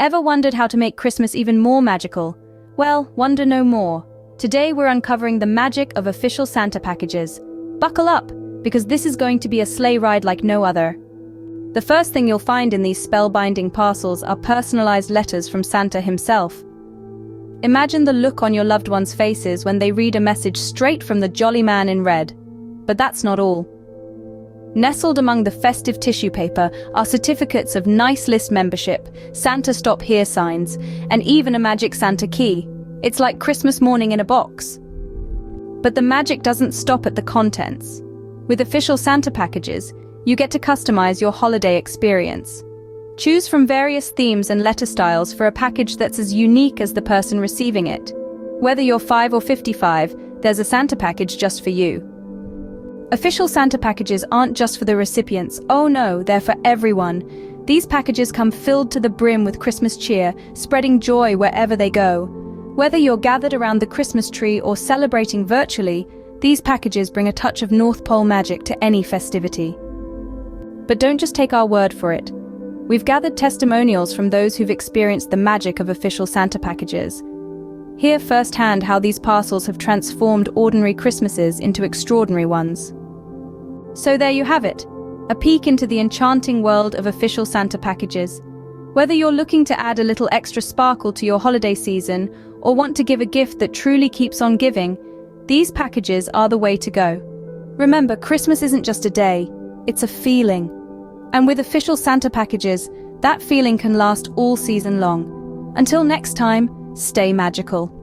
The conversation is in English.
Ever wondered how to make Christmas even more magical? Well, wonder no more. Today we're uncovering the magic of official Santa packages. Buckle up, because this is going to be a sleigh ride like no other. The first thing you'll find in these spellbinding parcels are personalized letters from Santa himself. Imagine the look on your loved ones' faces when they read a message straight from the jolly man in red. But that's not all. Nestled among the festive tissue paper are certificates of nice list membership, Santa Stop Here signs, and even a magic Santa key. It's like Christmas morning in a box. But the magic doesn't stop at the contents. With official Santa packages, you get to customize your holiday experience. Choose from various themes and letter styles for a package that's as unique as the person receiving it. Whether you're 5 or 55, there's a Santa package just for you. Official Santa packages aren't just for the recipients. Oh no, they're for everyone. These packages come filled to the brim with Christmas cheer, spreading joy wherever they go. Whether you're gathered around the Christmas tree or celebrating virtually, these packages bring a touch of North Pole magic to any festivity. But don't just take our word for it. We've gathered testimonials from those who've experienced the magic of official Santa packages. Hear firsthand how these parcels have transformed ordinary Christmases into extraordinary ones. So there you have it, a peek into the enchanting world of official Santa packages. Whether you're looking to add a little extra sparkle to your holiday season or want to give a gift that truly keeps on giving, these packages are the way to go. Remember, Christmas isn't just a day, it's a feeling. And with official Santa packages, that feeling can last all season long. Until next time, stay magical.